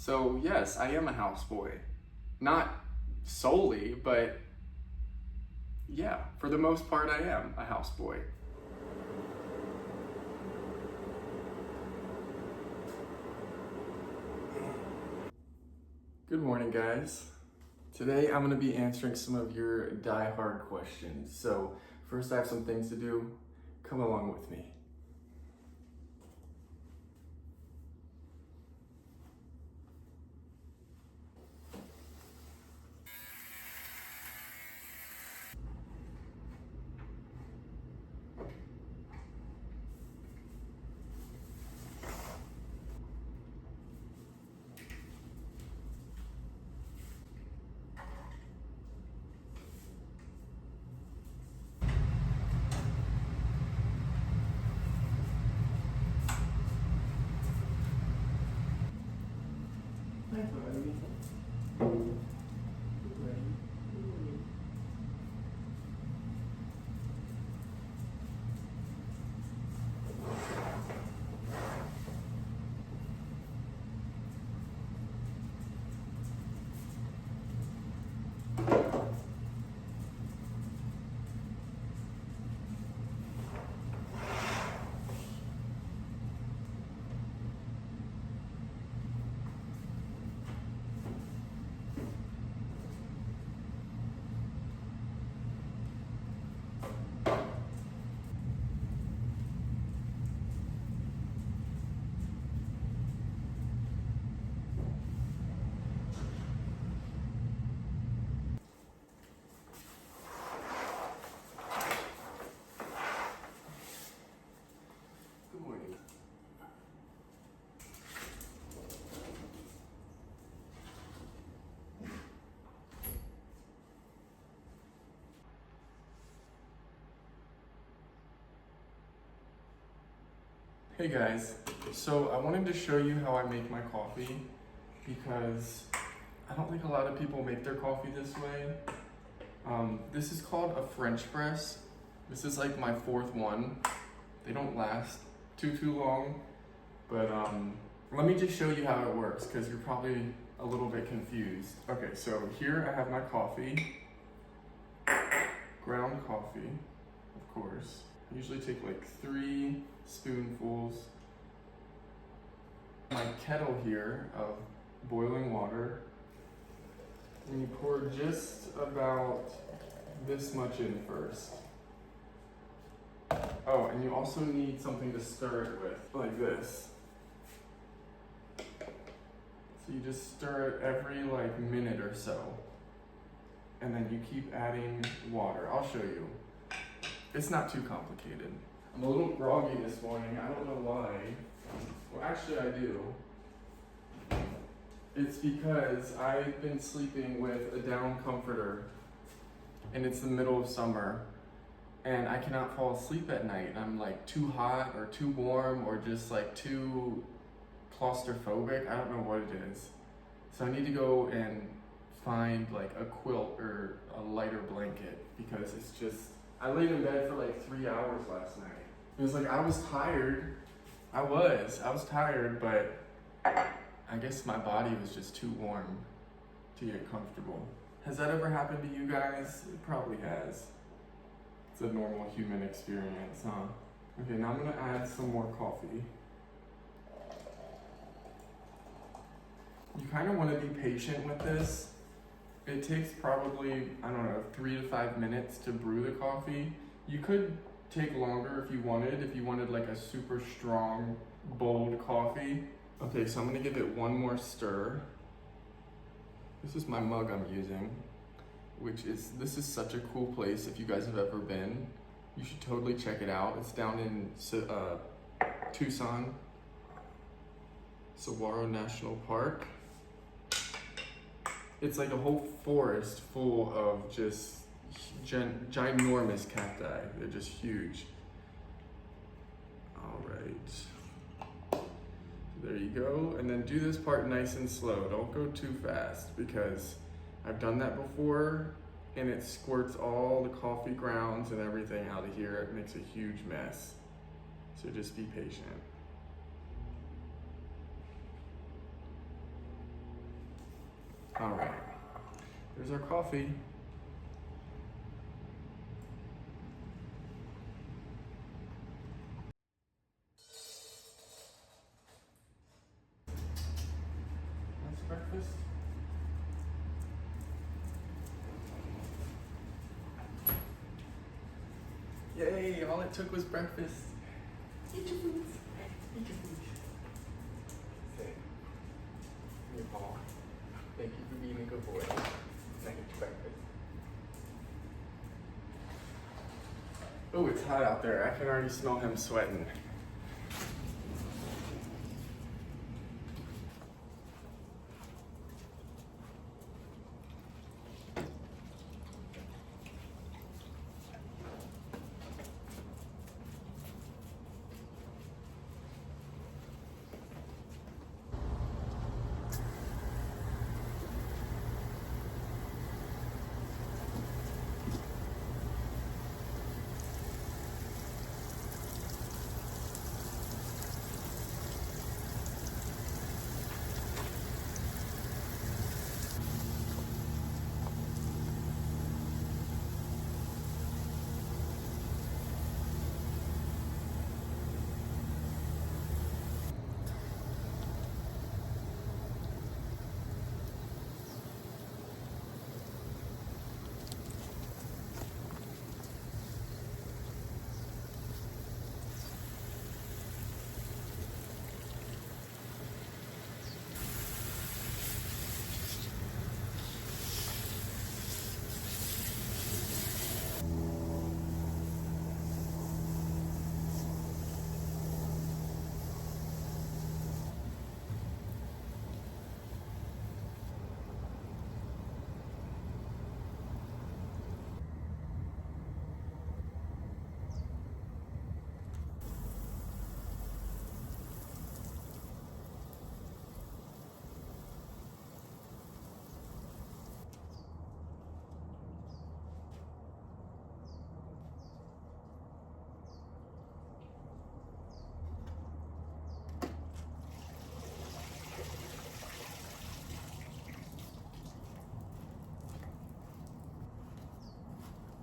So yes, I am a houseboy. Not solely, but yeah, for the most part I am a houseboy. Good morning, guys. Today I'm going to be answering some of your die-hard questions. So first I have some things to do. Come along with me. Good morning. Hey guys, so I wanted to show you how I make my coffee because I don't think a lot of people make their coffee this way. This is called a French press. This is like my fourth one. They don't last too long, but let me just show you how it works because you're probably a little bit confused. Okay, so here I have my coffee, ground coffee, of course. I usually take like 3 spoonfuls. My kettle here of boiling water, and you pour just about this much in first. Oh, and you also need something to stir it with, like this. So you just stir it every like minute or so, and then you keep adding water. I'll show you. It's not too complicated. I'm a little groggy this morning. I don't know why. Well, actually I do. It's because I've been sleeping with a down comforter and it's the middle of summer and I cannot fall asleep at night. I'm like too hot or too warm or just like too claustrophobic. I don't know what it is. So I need to go and find like a quilt or a lighter blanket because it's just, I laid in bed for like 3 hours last night. It was like I was tired. I was tired, but I guess my body was just too warm to get comfortable. Has that ever happened to you guys? It probably has. It's a normal human experience, huh? Okay, now I'm gonna add some more coffee. You kind of want to be patient with this. It takes probably, I don't know, 3 to 5 minutes to brew the coffee. You could take longer if you wanted like a super strong, bold coffee. Okay, so I'm gonna give it one more stir. This is my mug I'm using, this is such a cool place. If you guys have ever been, you should totally check it out. It's down in Tucson, Saguaro National Park. It's like a whole forest full of just ginormous cacti. They're just huge. All right. There you go. And then do this part nice and slow. Don't go too fast because I've done that before and it squirts all the coffee grounds and everything out of here. It makes a huge mess. So just be patient. All right, there's our coffee. That's breakfast. Yay, all it took was breakfast. Eat your food. Eat your food. Say, give me a ball. Thank you for being a good boy. Now get your breakfast. Oh, it's hot out there. I can already smell him sweating.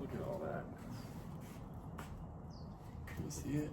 Look at all that. Can you see it?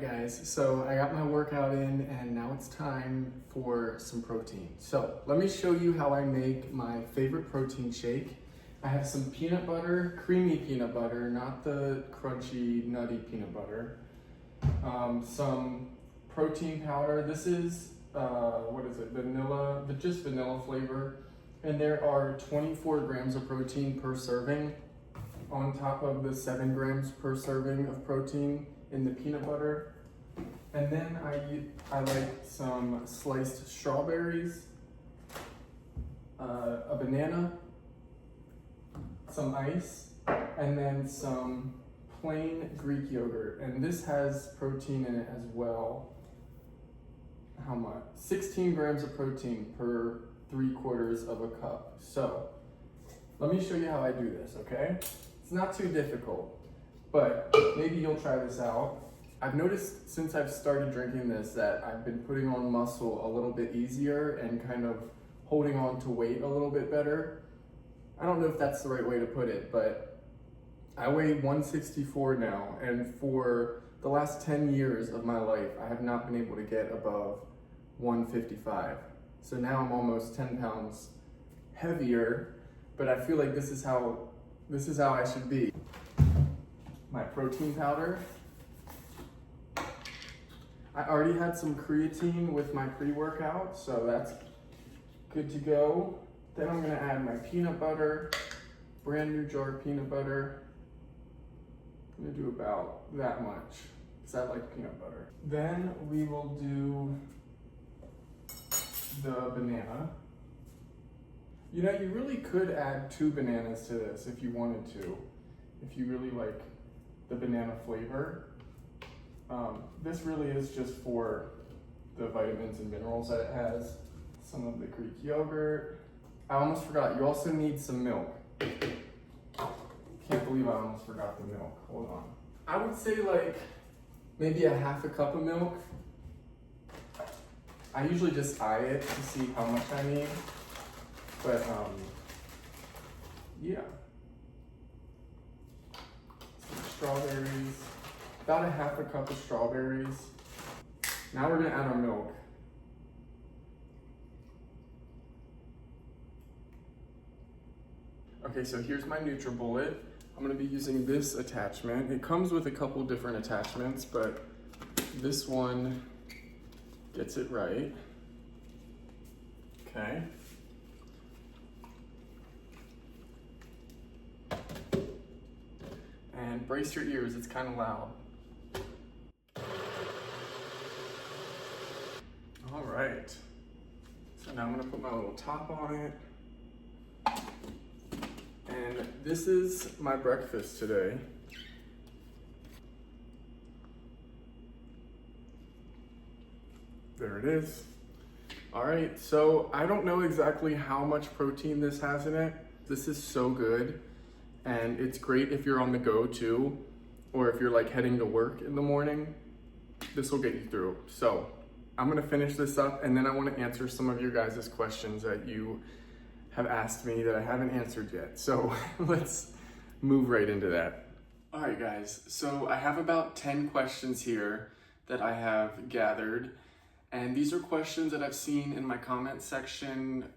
guys, so I got my workout in and now it's time for some protein. So let me show you how I make my favorite protein shake. I have some peanut butter, creamy peanut butter, not the crunchy, nutty peanut butter. Some protein powder. This is, what is it, vanilla, but just vanilla flavor. And there are 24 grams of protein per serving on top of the 7 grams per serving of protein in the peanut butter. And then I like some sliced strawberries, a banana, some ice, and then some plain Greek yogurt. And this has protein in it as well. How much? 16 grams of protein per 3/4 of a cup. So let me show you how I do this, okay? It's not too difficult, but maybe you'll try this out. I've noticed since I've started drinking this that I've been putting on muscle a little bit easier and kind of holding on to weight a little bit better. I don't know if that's the right way to put it, but I weigh 164 now, and for the last 10 years of my life, I have not been able to get above 155. So now I'm almost 10 pounds heavier, but I feel like this is how I should be. My protein powder. I already had some creatine with my pre-workout, so that's good to go. Then I'm gonna add my peanut butter, brand new jar of peanut butter. I'm gonna do about that much, because I like peanut butter. Then we will do the banana. You know, you really could add 2 bananas to this if you wanted to, if you really like the banana flavor. This really is just for the vitamins and minerals that it has. Some of the Greek yogurt. I almost forgot, you also need some milk. Can't believe I almost forgot the milk. Hold on. I would say like maybe a half a cup of milk. I usually just eye it to see how much I need. But yeah. Some strawberries. About a half a cup of strawberries. Now we're gonna add our milk. Okay, so here's my NutriBullet. I'm gonna be using this attachment. It comes with a couple different attachments, but this one gets it right. Okay. And brace your ears, it's kind of loud. All right. So now I'm gonna put my little top on it. And this is my breakfast today. There it is. All right, so I don't know exactly how much protein this has in it. This is so good, and it's great if you're on the go too, or if you're like heading to work in the morning. This will get you through. So I'm gonna finish this up, and then I wanna answer some of your guys' questions that you have asked me that I haven't answered yet. So let's move right into that. All right, guys, so I have about 10 questions here that I have gathered. And these are questions that I've seen in my comment section,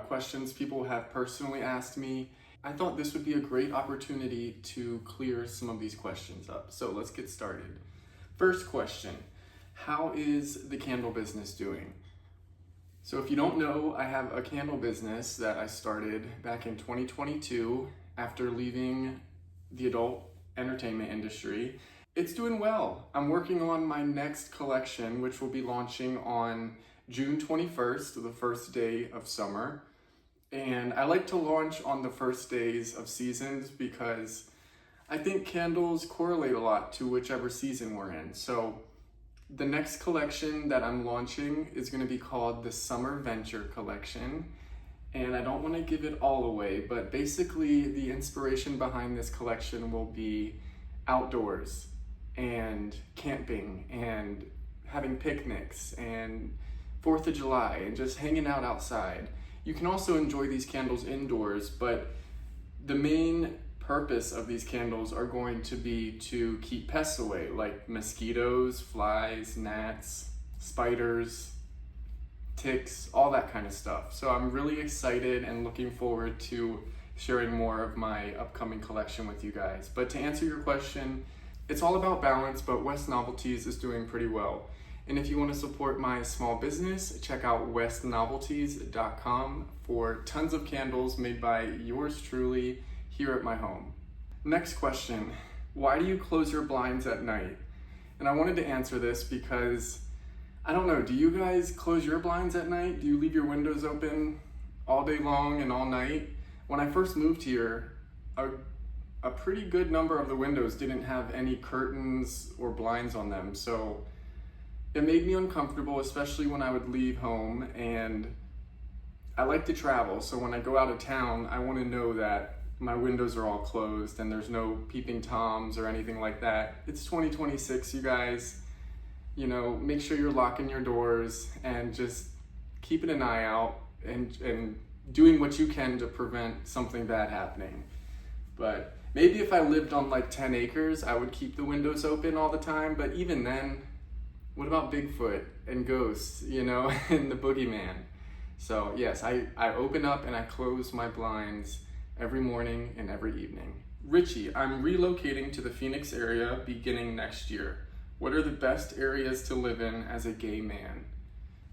questions people have personally asked me. I thought this would be a great opportunity to clear some of these questions up. So let's get started. First question, how is the candle business doing? So if you don't know, I have a candle business that I started back in 2022 after leaving the adult entertainment industry. It's doing well. I'm working on my next collection, which will be launching on June 21st, the first day of summer. And I like to launch on the first days of seasons because I think candles correlate a lot to whichever season we're in. So the next collection that I'm launching is going to be called the Summer Venture Collection. And I don't want to give it all away, but basically the inspiration behind this collection will be outdoors and camping and having picnics and 4th of July and just hanging out outside. You can also enjoy these candles indoors, but the main purpose of these candles are going to be to keep pests away, like mosquitoes, flies, gnats, spiders, ticks, all that kind of stuff. So I'm really excited and looking forward to sharing more of my upcoming collection with you guys. But to answer your question, it's all about balance, but West Novelties is doing pretty well. And if you want to support my small business, check out westnovelties.com for tons of candles made by yours truly here at my home. Next question, why do you close your blinds at night? And I wanted to answer this because, I don't know, do you guys close your blinds at night? Do you leave your windows open all day long and all night? When I first moved here, a pretty good number of the windows didn't have any curtains or blinds on them, so it made me uncomfortable, especially when I would leave home. And I like to travel, so when I go out of town, I want to know that my windows are all closed and there's no peeping Toms or anything like that. It's 2026, you guys. You know, make sure you're locking your doors and just keeping an eye out and doing what you can to prevent something bad happening. But maybe if I lived on like 10 acres, I would keep the windows open all the time. But even then, what about Bigfoot and ghosts, you know, and the boogeyman? So yes, I open up and I close my blinds every morning and every evening. Richie, I'm relocating to the Phoenix area beginning next year. What are the best areas to live in as a gay man?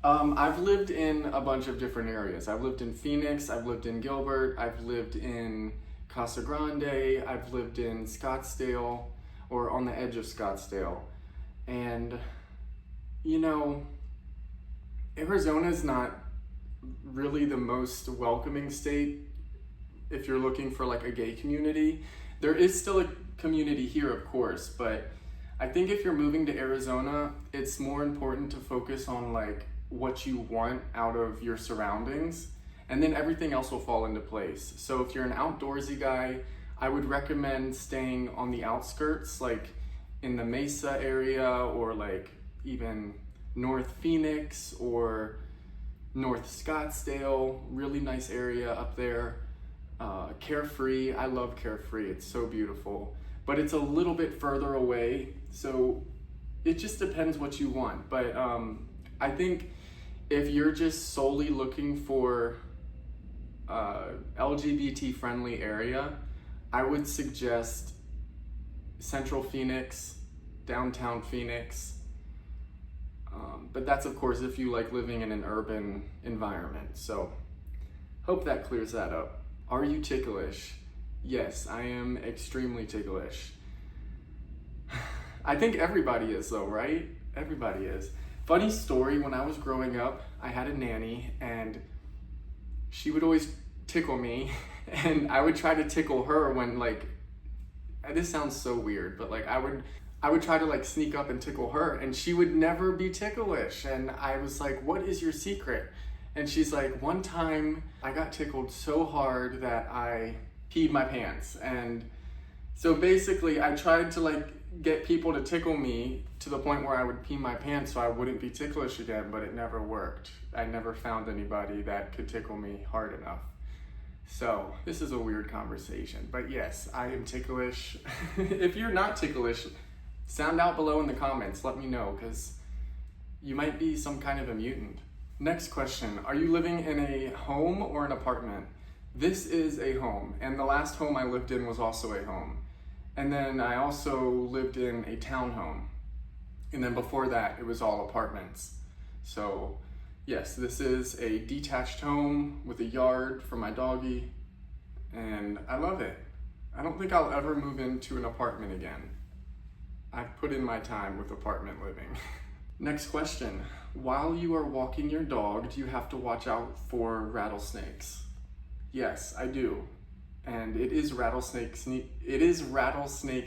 I've lived in a bunch of different areas. I've lived in Phoenix, I've lived in Gilbert, I've lived in Casa Grande, I've lived in Scottsdale, or on the edge of Scottsdale. And, you know, Arizona's not really the most welcoming state if you're looking for like a gay community. There is still a community here, of course, but I think if you're moving to Arizona, it's more important to focus on like what you want out of your surroundings, and then everything else will fall into place. So if you're an outdoorsy guy, I would recommend staying on the outskirts, like in the Mesa area, or like even North Phoenix or North Scottsdale, really nice area up there. Carefree, I love Carefree, it's so beautiful, but it's a little bit further away, so it just depends what you want. But I think if you're just solely looking for LGBT friendly area, I would suggest Central Phoenix, downtown Phoenix, but that's of course if you like living in an urban environment. So hope that clears that up. Are you ticklish? Yes, I am extremely ticklish. I think everybody is though, right? Everybody is. Funny story, when I was growing up, I had a nanny and she would always tickle me and I would try to tickle her when like, this sounds so weird, but like I would try to like sneak up and tickle her and she would never be ticklish. And I was like, what is your secret? And she's like, one time I got tickled so hard that I peed my pants. And so basically I tried to like get people to tickle me to the point where I would pee my pants so I wouldn't be ticklish again, but it never worked. I never found anybody that could tickle me hard enough. So this is a weird conversation, but yes, I am ticklish. If you're not ticklish, sound out below in the comments, let me know, because you might be some kind of a mutant. Next question, are you living in a home or an apartment? This is a home, and the last home I lived in was also a home. And then I also lived in a townhome. And then before that, it was all apartments. So yes, this is a detached home with a yard for my doggy, and I love it. I don't think I'll ever move into an apartment again. I've put in my time with apartment living. Next question, while you are walking your dog, do you have to watch out for rattlesnakes? Yes, I do. And it is rattlesnake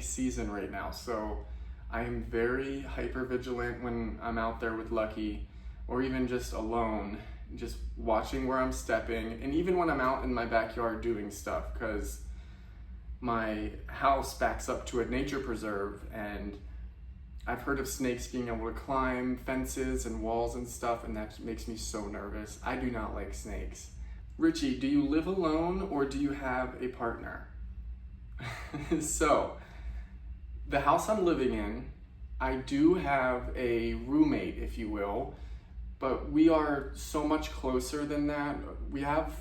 season right now, so I am very hyper vigilant when I'm out there with Lucky, or even just alone, just watching where I'm stepping, and even when I'm out in my backyard doing stuff, because my house backs up to a nature preserve, and I've heard of snakes being able to climb fences and walls and stuff, and that makes me so nervous. I do not like snakes. Richie, do you live alone or do you have a partner? So, the house I'm living in, I do have a roommate, if you will, but we are so much closer than that. We have,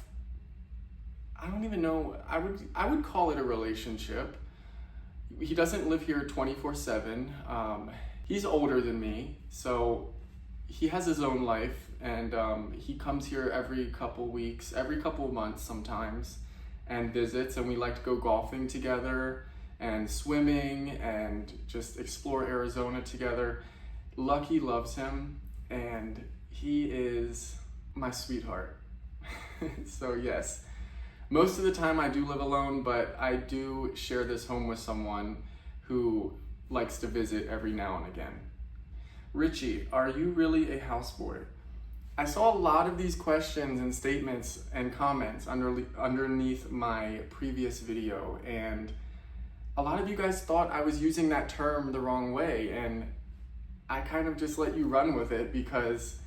I don't even know, I would call it a relationship. He doesn't live here 24/7. He's older than me, so he has his own life, and he comes here every couple weeks, every couple months sometimes, and visits, and we like to go golfing together and swimming and just explore Arizona together. Lucky loves him, and he is my sweetheart. So yes, most of the time I do live alone, but I do share this home with someone who likes to visit every now and again. Richie, are you really a houseboy? I saw a lot of these questions and statements and comments underneath my previous video, and a lot of you guys thought I was using that term the wrong way, and I kind of just let you run with it because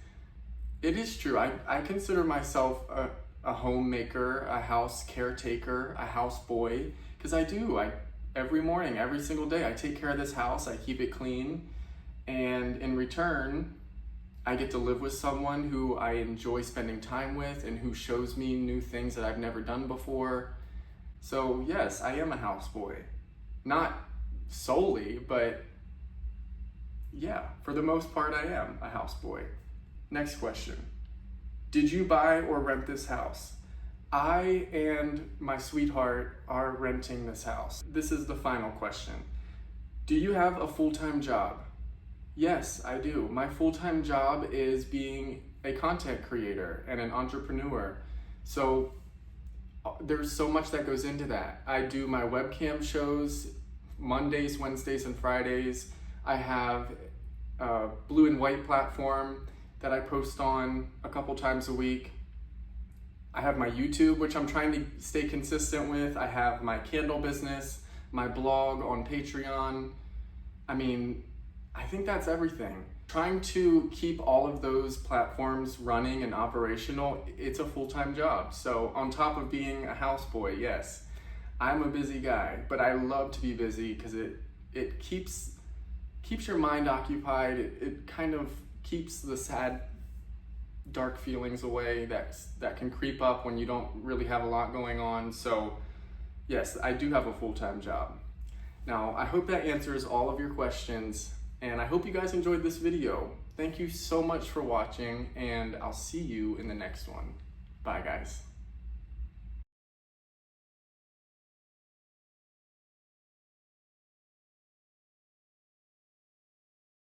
it is true. I consider myself a homemaker, a house caretaker, a houseboy, because I do. Every morning, every single day, I take care of this house, I keep it clean, and in return, I get to live with someone who I enjoy spending time with and who shows me new things that I've never done before. So yes, I am a houseboy. Not solely, but yeah, for the most part, I am a houseboy. Next question. Did you buy or rent this house? I and my sweetheart are renting this house. This is the final question. Do you have a full-time job? Yes, I do. My full-time job is being a content creator and an entrepreneur. So there's so much that goes into that. I do my webcam shows Mondays, Wednesdays, and Fridays. I have a blue and white platform that I post on a couple times a week. I have my YouTube, which I'm trying to stay consistent with. I have my candle business, my blog on Patreon. I mean, I think that's everything. Trying to keep all of those platforms running and operational, it's a full-time job. So on top of being a houseboy, yes, I'm a busy guy, but I love to be busy because it keeps your mind occupied. It kind of keeps the sad, dark feelings away that can creep up when you don't really have a lot going on. So yes, I do have a full-time job. Now, I hope that answers all of your questions, and I hope you guys enjoyed this video. Thank you so much for watching, and I'll see you in the next one. Bye, guys.